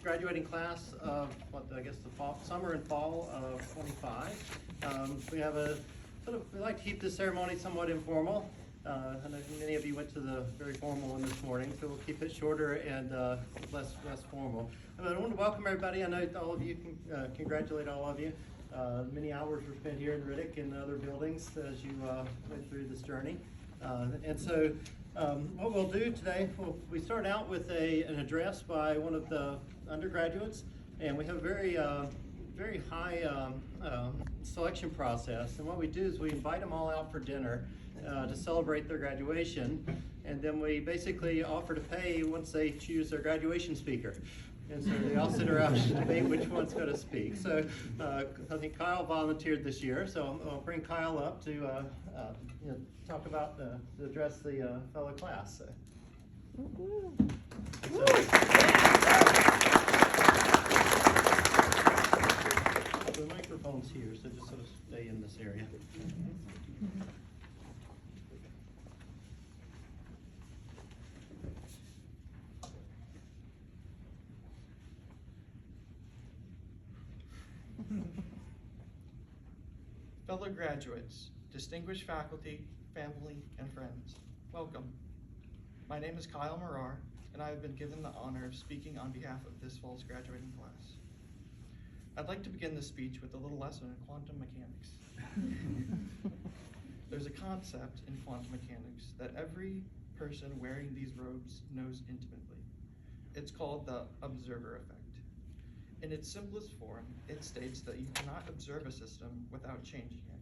graduating class of, I guess the summer and fall of 25. We have we like to keep this ceremony somewhat informal. I know many of you went to the very formal one this morning, so we'll keep it shorter and less formal. I want to welcome everybody. I know all of you, congratulate all of you. Many hours were spent here in Riddick and other buildings as you went through this journey. What we'll do today, we start out with an address by one of the undergraduates, and we have a very high selection process. And what we do is we invite them all out for dinner to celebrate their graduation, and then we basically offer to pay once they choose their graduation speaker. And so they all sit around and debate which one's going to speak. So I think Kyle volunteered this year, so I'll bring Kyle up to talk about to address the fellow class. So the microphone's here, so just sort of stay in this area. Fellow graduates, distinguished faculty, family, and friends, welcome. My name is Kyle Marar, and I have been given the honor of speaking on behalf of this fall's graduating class. I'd like to begin this speech with a little lesson in quantum mechanics. There's a concept in quantum mechanics that every person wearing these robes knows intimately. It's called the observer effect. In its simplest form, it states that you cannot observe a system without changing it.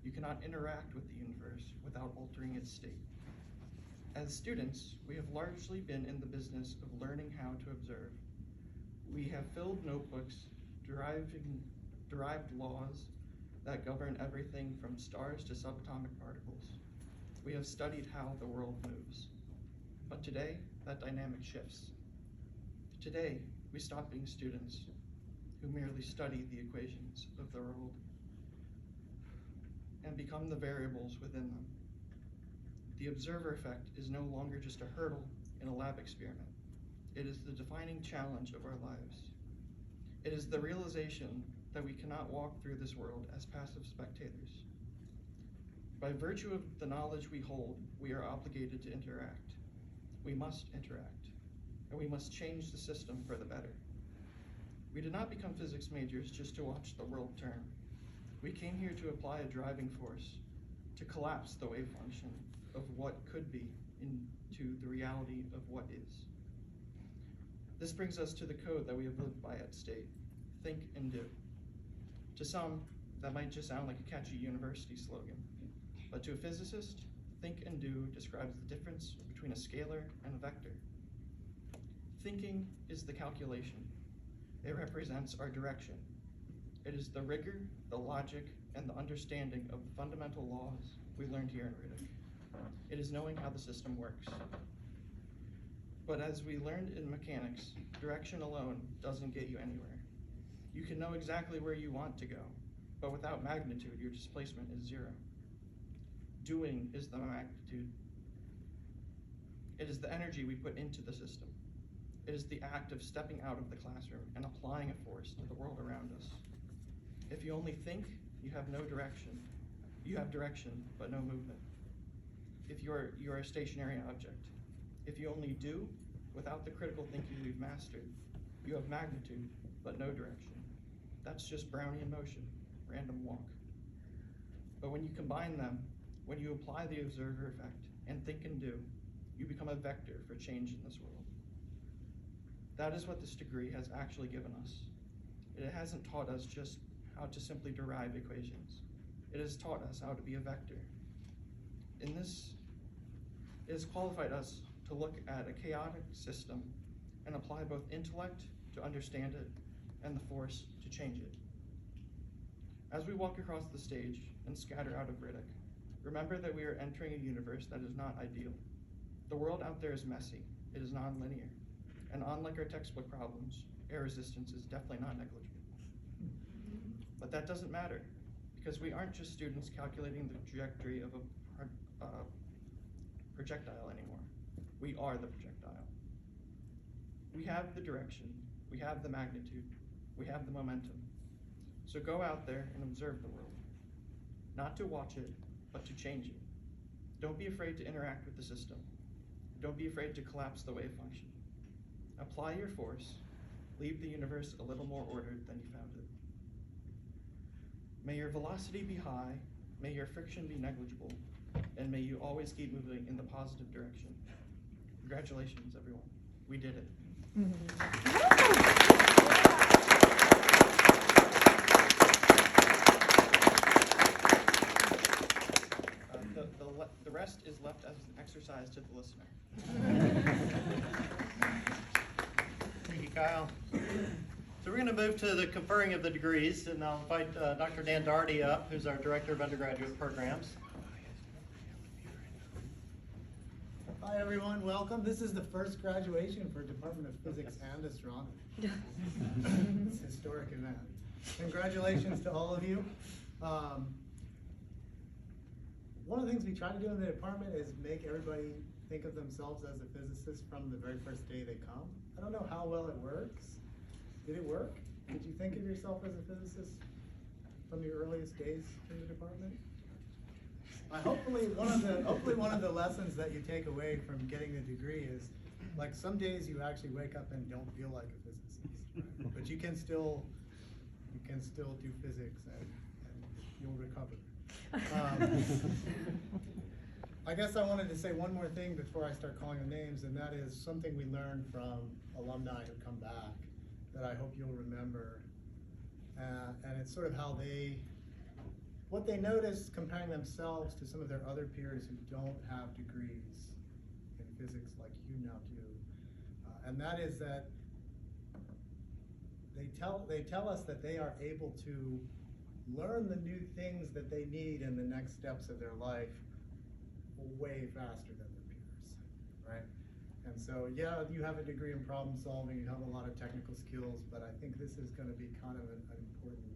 You cannot interact with the universe without altering its state. As students, we have largely been in the business of learning how to observe. We have filled notebooks derived laws that govern everything from stars to subatomic particles. We have studied how the world moves. But today, that dynamic shifts. Today, we stop being students who merely study the equations of the world and become the variables within them. The observer effect is no longer just a hurdle in a lab experiment. It is the defining challenge of our lives. It is the realization that we cannot walk through this world as passive spectators. By virtue of the knowledge we hold, we are obligated to interact. We must interact, and we must change the system for the better. We did not become physics majors just to watch the world turn. We came here to apply a driving force, to collapse the wave function of what could be into the reality of what is. This brings us to the code that we have lived by at State: think and do. To some, that might just sound like a catchy university slogan, but to a physicist, think and do describes the difference between a scalar and a vector. Thinking is the calculation. It represents our direction. It is the rigor, the logic, and the understanding of the fundamental laws we learned here in Riddick. It is knowing how the system works. But as we learned in mechanics, direction alone doesn't get you anywhere. You can know exactly where you want to go, but without magnitude, your displacement is zero. Doing is the magnitude. It is the energy we put into the system. It is the act of stepping out of the classroom and applying a force to the world around us. If you only think, you have no direction. You have direction, but no movement. If you are a stationary object. If you only do, without the critical thinking we've mastered, you have magnitude, but no direction. That's just Brownian motion, random walk. But when you combine them, when you apply the observer effect and think and do, you become a vector for change in this world. That is what this degree has actually given us. It hasn't taught us just how to simply derive equations. It has taught us how to be a vector. In this, it has qualified us to look at a chaotic system and apply both intellect to understand it and the force to change it. As we walk across the stage and scatter out of Riddick, remember that we are entering a universe that is not ideal. The world out there is messy. It is nonlinear. And unlike our textbook problems, air resistance is definitely not negligible. But that doesn't matter, because we aren't just students calculating the trajectory of a projectile anymore. We are the projectile. We have the direction, We have the magnitude. We have the momentum. So go out there and observe the world. Not to watch it, but to change it. Don't be afraid to interact with the system. Don't be afraid to collapse the wave function. Apply your force. Leave the universe a little more ordered than you found it. May your velocity be high, may your friction be negligible, and may you always keep moving in the positive direction. Congratulations, everyone. We did it. The rest is left as an exercise to the listener. Thank you, Kyle. So we're going to move to the conferring of the degrees, and I'll invite Dr. Dan Daugherty up, who's our Director of Undergraduate Programs. Hi everyone, welcome. This is the first graduation for Department of Physics and Astronomy. It's a historic event. Congratulations to all of you. One of the things we try to do in the department is make everybody think of themselves as a physicist from the very first day they come. I don't know how well it works. Did it work? Did you think of yourself as a physicist from your earliest days in the department? Hopefully one of the lessons that you take away from getting a degree is, like, some days you actually wake up and don't feel like a physicist, right? But you can still do physics and you'll recover. I guess I wanted to say one more thing before I start calling the names, and that is something we learned from alumni who come back that I hope you'll remember. And it's sort of what they noticed comparing themselves to some of their other peers who don't have degrees in physics like you now do. And that is that they tell us that they are able to learn the new things that they need in the next steps of their life way faster than their peers, right? And so, yeah, you have a degree in problem solving, you have a lot of technical skills, but I think this is going to be kind of an important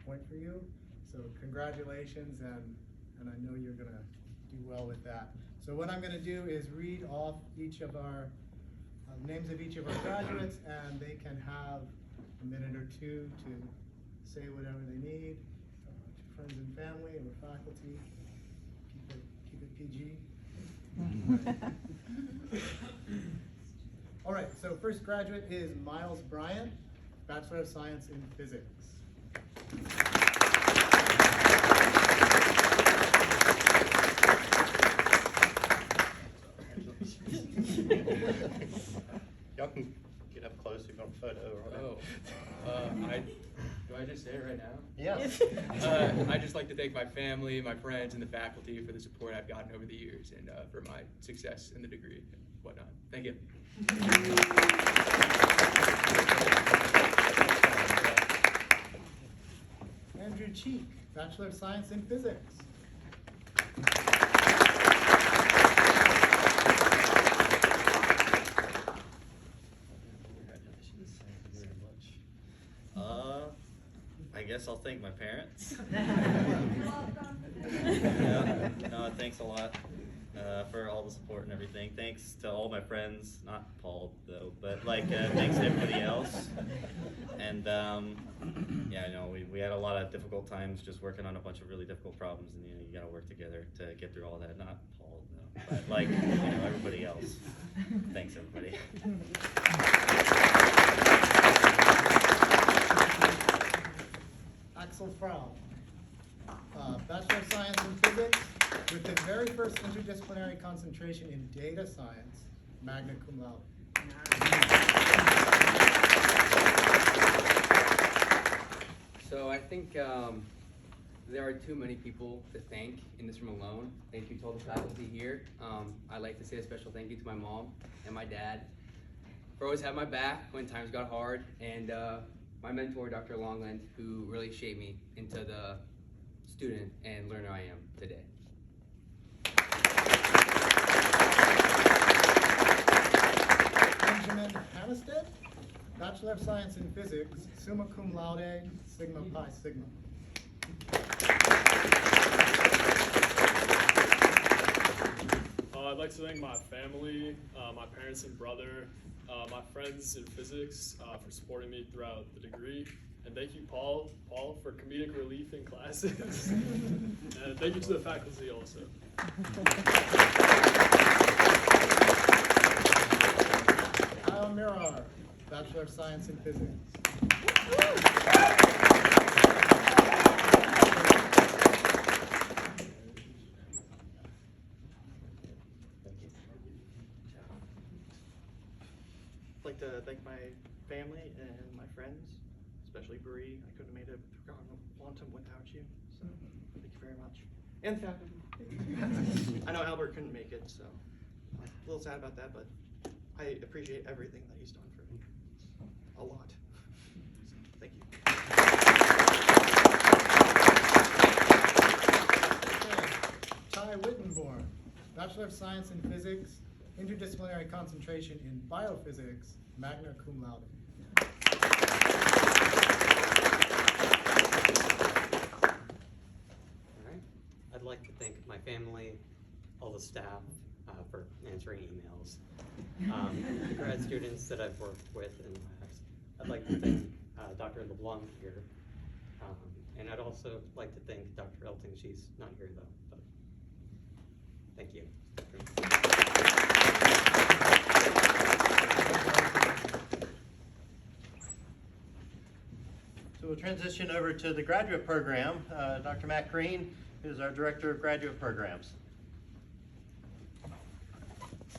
point for you. So congratulations, and I know you're going to do well with that. So what I'm going to do is read off each of our names of each of our graduates, and they can have a minute or two to say whatever they need to friends and family or faculty. Keep it PG. All right, so first graduate is Miles Bryant, Bachelor of Science in Physics. Y'all can get up close if you want a photo or whatever. Do I just say it right now? Yeah. I'd just like to thank my family, my friends, and the faculty for the support I've gotten over the years and for my success in the degree and whatnot. Thank you. Andrew Cheek, Bachelor of Science in Physics. I guess I'll thank my parents. Yeah, no, thanks a lot for all the support and everything. Thanks to all my friends, not Paul though, but thanks to everybody else. And yeah, I know we had a lot of difficult times just working on a bunch of really difficult problems, and you gotta work together to get through all that. Not Paul though, but everybody else. Thanks everybody. Axel Frau, Bachelor of Science in Physics with the very first interdisciplinary concentration in data science, magna cum laude. So I think there are too many people to thank in this room alone. Thank you to all the faculty here. I'd like to say a special thank you to my mom and my dad for always having my back when times got hard, and my mentor, Dr. Longland, who really shaped me into the student and learner I am today. Benjamin Hammerstead, Bachelor of Science in Physics, summa cum laude, sigma pi sigma. I'd like to thank my family, my parents and brother, my friends in physics for supporting me throughout the degree. And thank you, Paul, for comedic relief in classes. And thank you to the faculty also. Kyle Mirar, Bachelor of Science in Physics. I'd like to thank my family and my friends, especially Bree. I couldn't have made it through Quantum without you, so thank you very much. And faculty. I know Albert couldn't make it, so I'm a little sad about that, but I appreciate everything that he's done for me. A lot. Thank you. Ty Wittenborn, Bachelor of Science in Physics, Interdisciplinary Concentration in Biophysics, magna cum laude. All right. I'd like to thank my family, all the staff for answering emails, the grad students that I've worked with in labs. I'd like to thank Dr. LeBlanc here, and I'd also like to thank Dr. Elting. She's not here though, but thank you. So we'll transition over to the graduate program. Dr. Matt Green is our Director of Graduate Programs.